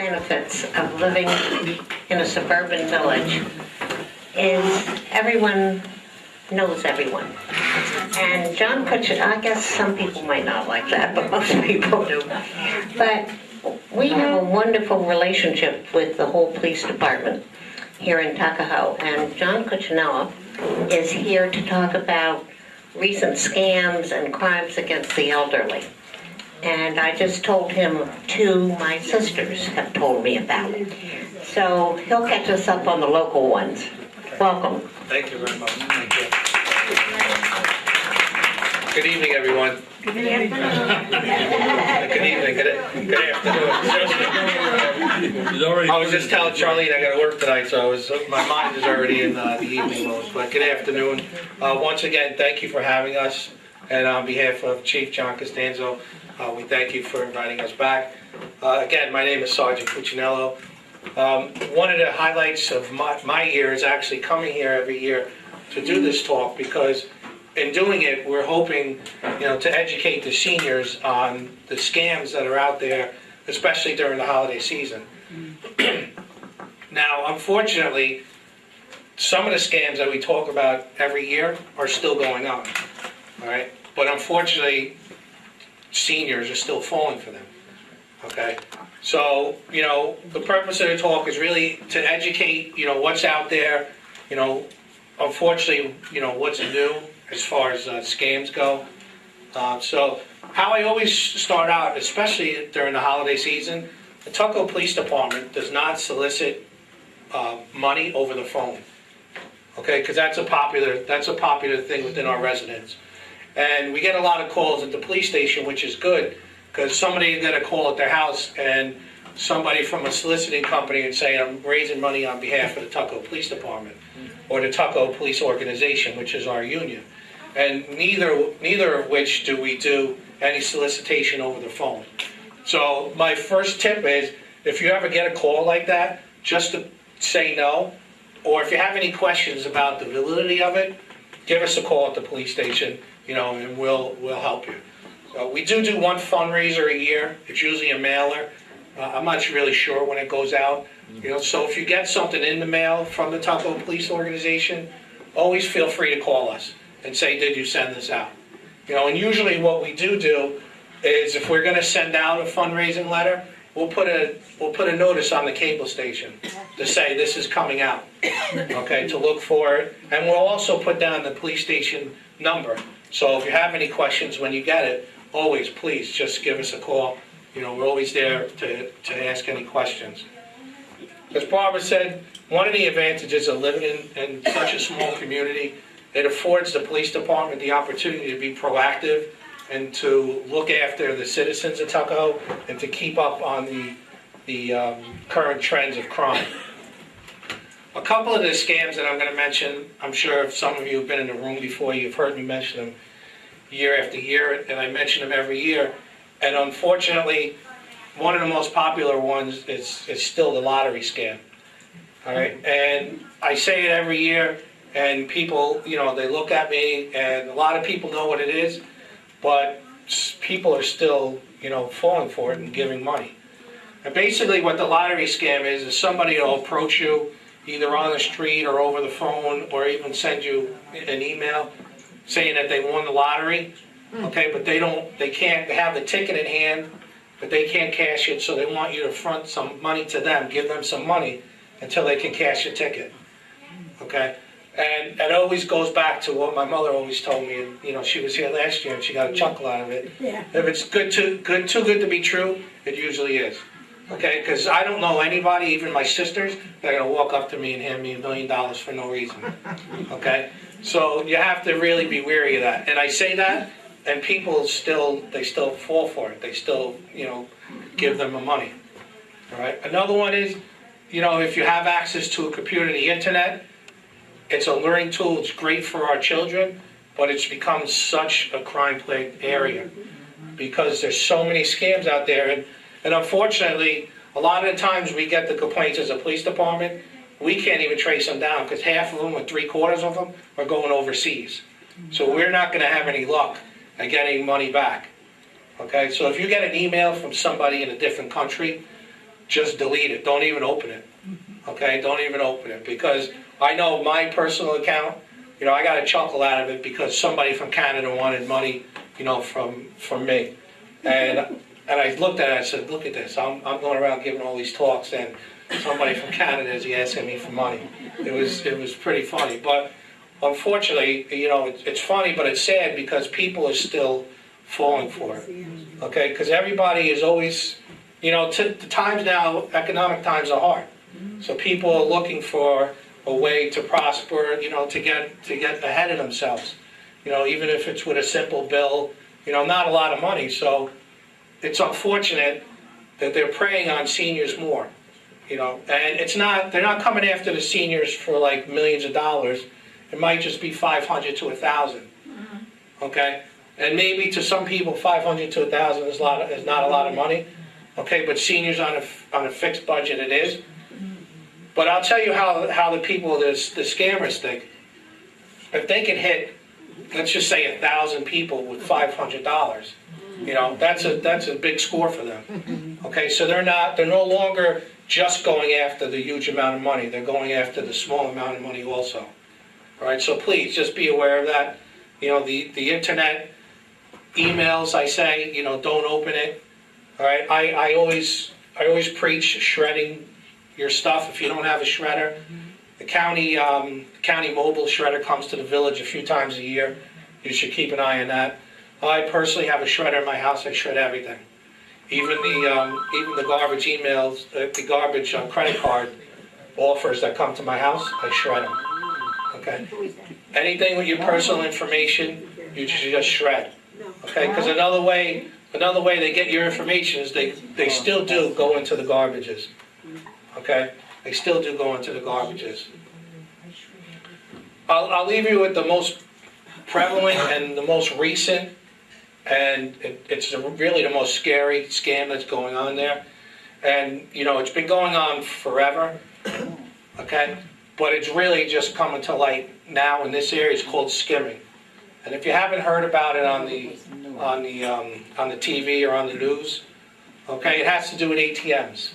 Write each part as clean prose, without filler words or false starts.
benefits of living in a suburban village is everyone knows everyone. And John Cuccinello, I guess some people might not like that, but most people do. But we have a wonderful relationship with the whole police department here in Tuckahoe. And John Cuccinello is here to talk about recent scams and crimes against the elderly. And I just told him two my sisters have told me about. So he'll catch us up on the local ones. Welcome. Thank you very much. Thank you. Good evening, everyone. Good afternoon. Good evening. Good afternoon. I was just telling Charlene I got to work tonight, so my mind is already in the evening mode. But good afternoon. Once again, thank you for having us. And on behalf of Chief John Costanzo, we thank you for inviting us back. Again, my name is Sergeant Cuccinello. One of the highlights of my year is actually coming here every year to do this talk, because in doing it, we're hoping, to educate the seniors on the scams that are out there, especially during the holiday season. Now, unfortunately, some of the scams that we talk about every year are still going on, all right? But unfortunately, seniors are still falling for them, okay? So, the purpose of the talk is really to educate, what's out there, unfortunately, what's new as far as scams go. So how I always start out, especially during the holiday season, the Tuckahoe Police Department does not solicit money over the phone, okay? Because that's a popular thing within our residents. And we get a lot of calls at the police station, which is good, because somebody got a call at their house and somebody from a soliciting company and saying, I'm raising money on behalf of the Tuckahoe Police Department or the Tuckahoe Police Organization, which is our union. And neither of which do we do any solicitation over the phone. So my first tip is, if you ever get a call like that, just to say no, or if you have any questions about the validity of it, give us a call at the police station, and we'll help you. So we do one fundraiser a year. It's usually a mailer. I'm not really sure when it goes out. So if you get something in the mail from the Tuckahoe Police Organization, always feel free to call us and say, did you send this out? And usually what we do is, if we're going to send out a fundraising letter, we'll put a notice on the cable station to say this is coming out, okay, to look for it. And we'll also put down the police station number. So if you have any questions when you get it, always, please, just give us a call. We're always there to ask any questions. As Barbara said, one of the advantages of living in such a small community, it affords the police department the opportunity to be proactive and to look after the citizens of Tuckahoe and to keep up on the current trends of crime. A couple of the scams that I'm going to mention, I'm sure if some of you have been in the room before, you've heard me mention them year after year, and I mention them every year. And unfortunately, one of the most popular ones is still the lottery scam. All right, and I say it every year, and people, they look at me, and a lot of people know what it is, but people are still, falling for it and giving money. And basically what the lottery scam is somebody will approach you either on the street or over the phone, or even send you an email saying that they won the lottery, okay, but they have the ticket in hand, but they can't cash it, so they want you to front some money to them, give them some money until they can cash your ticket, okay? And it always goes back to what my mother always told me, and she was here last year and she got a chuckle out of it. Yeah. If it's too good to be true, it usually is. Okay, because I don't know anybody, even my sisters, that are going to walk up to me and hand me $1 million for no reason. Okay, so you have to really be wary of that. And I say that, and people still fall for it. They still, give them the money. All right. Another one is, if you have access to a computer and the internet, it's a learning tool. It's great for our children, but it's become such a crime-plagued area because there's so many scams out there. And unfortunately, a lot of the times we get the complaints as a police department, we can't even trace them down because half of them or 3/4 of them are going overseas. So we're not going to have any luck at getting money back. Okay, so if you get an email from somebody in a different country, just delete it, don't even open it, okay? Don't even open it, because I know my personal account, I got a chuckle out of it because somebody from Canada wanted money, from me. And I looked at it, I said, look at this, I'm going around giving all these talks, and somebody from Canada is asking me for money. It was pretty funny, but unfortunately, it's funny, but it's sad because people are still falling for it, okay? Because everybody is always, the times now, economic times are hard. So people are looking for a way to prosper, to get ahead of themselves. Even if it's with a simple bill, not a lot of money. So it's unfortunate that they're preying on seniors more, and they're not coming after the seniors for like millions of dollars. It might just be 500 to 1,000, okay? And maybe to some people, 500 to 1,000 is not a lot of money, okay? But seniors on a fixed budget, it is. But I'll tell you how the people, the scammers think. If they can hit, let's just say 1,000 people with $500, that's a big score for them. Okay, so they're no longer just going after the huge amount of money. They're going after the small amount of money also. All right, so please just be aware of that. The internet, emails, I say, don't open it. All right, I always preach shredding your stuff. If you don't have a shredder, the county mobile shredder comes to the village a few times a year. You should keep an eye on that. I personally have a shredder in my house. I shred everything, even the garbage emails, the garbage credit card offers that come to my house. I shred them. Okay. Anything with your personal information, you should just shred. Okay, because another way they get your information is they still do go into the garbages. Okay, they still do go into the garbages. I'll leave you with the most prevalent and the most recent, and it's really the most scary scam that's going on there. And it's been going on forever. Okay, but it's really just coming to light now in this area. It's called skimming. And if you haven't heard about it on the TV or on the news, okay, it has to do with ATMs.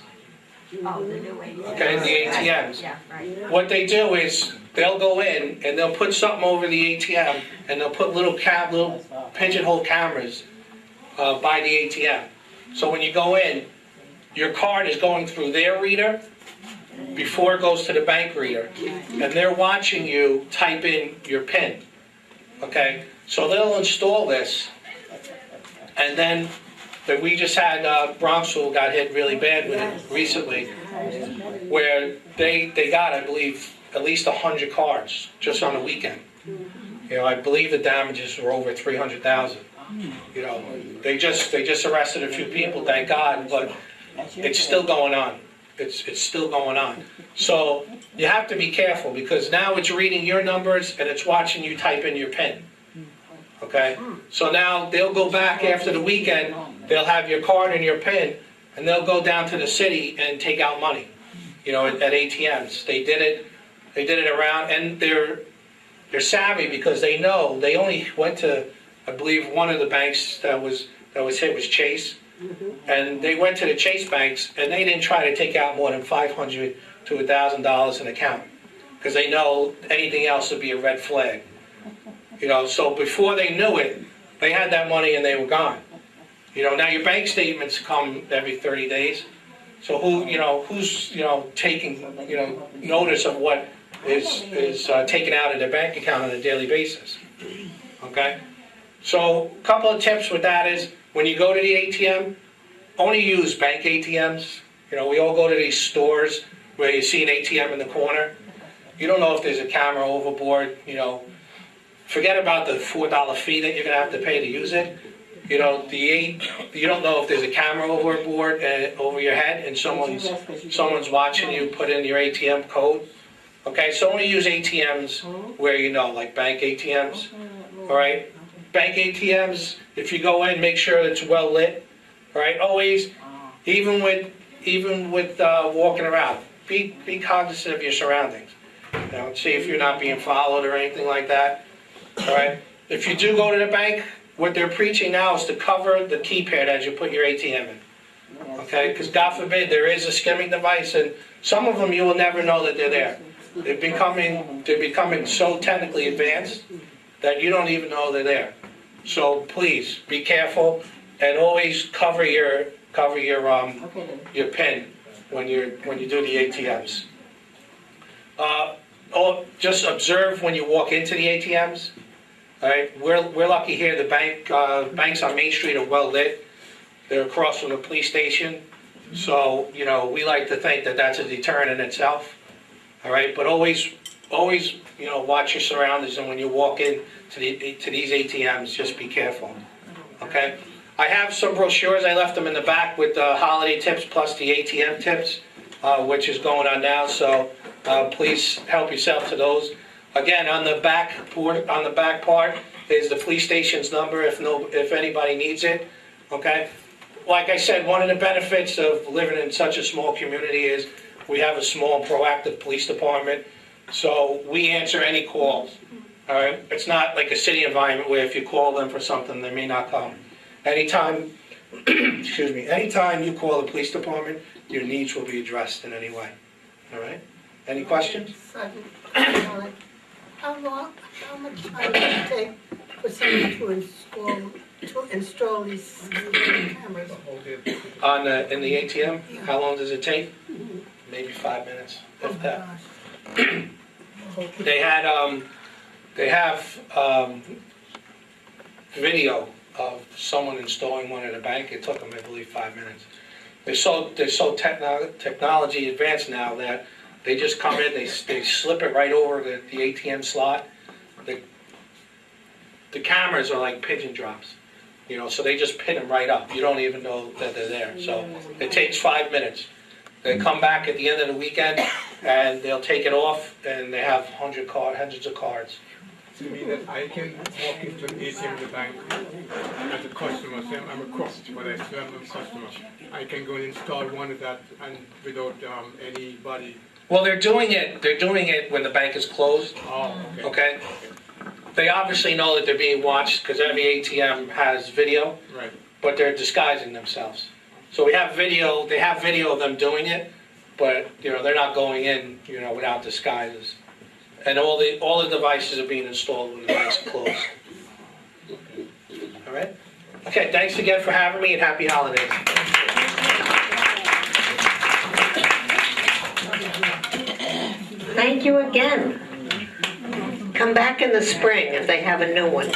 Oh, the new ATMs. Okay, the ATMs. Yeah, right. What they do is they'll go in and they'll put something over the ATM and they'll put little pigeonhole cameras by the ATM. So when you go in, your card is going through their reader before it goes to the bank reader, and they're watching you type in your PIN. Okay, so they'll install this, and then we just had Bronxville got hit really bad with it recently, where they got, I believe, at least 100 cards just on a weekend. I believe the damages were over 300,000. They just arrested a few people, thank God, but it's still going on. It's still going on. So you have to be careful, because now it's reading your numbers and it's watching you type in your PIN. Okay? So now they'll go back after the weekend, they'll have your card and your PIN, and they'll go down to the city and take out money, at ATMs. They did it around, and they're savvy, because they know they only went to, I believe, one of the banks that was hit was Chase. And they went to the Chase banks, and they didn't try to take out more than $500 to $1,000 in account, because they know anything else would be a red flag. So before they knew it, they had that money and they were gone. Now your bank statements come every 30 days. So who's taking notice of what is taken out of their bank account on a daily basis? Okay. So a couple of tips with that is, when you go to the ATM, only use bank ATMs. We all go to these stores where you see an ATM in the corner. You don't know if there's a camera overboard. Forget about the $4 fee that you're going to have to pay to use it. You don't know if there's a camera overboard over your head and someone's watching you put in your ATM code. Okay, so only use ATMs where like bank ATMs. All right. Bank ATMs, if you go in, make sure it's well lit. All right, always, even with walking around, be cognizant of your surroundings. See if you're not being followed or anything like that. All right. If you do go to the bank, what they're preaching now is to cover the keypad as you put your ATM in. okay? Because God forbid, there is a skimming device, and some of them you will never know that they're there. They're becoming so technically advanced that you don't even know they're there. So please, be careful, and always cover your PIN when you do the ATMs. Just observe when you walk into the ATMs. All right, we're lucky here. The banks on Main Street are well lit. They're across from the police station, so we like to think that that's a deterrent in itself. All right, but always watch your surroundings, and when you walk in to these ATMs, just be careful. Okay, I have some brochures. I left them in the back with the holiday tips plus the ATM tips, which is going on now. So please help yourself to those. Again, on the back part is the police station's number if anybody needs it. Okay, like I said, one of the benefits of living in such a small community is we have a small proactive police department, so we answer any calls. All right, it's not like a city environment where if you call them for something, they may not come. Anytime, anytime you call the police department, your needs will be addressed in any way. All right, any questions? How much time does it take for someone to install these cameras? In the ATM, how long does it take? Maybe 5 minutes, if that. They have video of someone installing one at a bank. It took them, I believe, 5 minutes. They're so technology advanced now that they just come in, they slip it right over the ATM slot. The cameras are like pigeon drops, so they just pin them right up. You don't even know that they're there. So it takes 5 minutes. They come back at the end of the weekend, and they'll take it off, and they have hundreds of cards. So you mean that I can walk into an ATM in the bank as a customer, say I'm a cook, but I still am a customer. I can go and install one of that and without anybody. Well, they're doing it when the bank is closed. Oh, Okay? They obviously know that they're being watched because every ATM has video, Right. but they're disguising themselves. So we have video, they have video of them doing it, but they're not going in, without disguises. And all the devices are being installed when the banks are closed. All right? Okay, thanks again for having me, and happy holidays. Thank you again. Come back in the spring if they have a new one.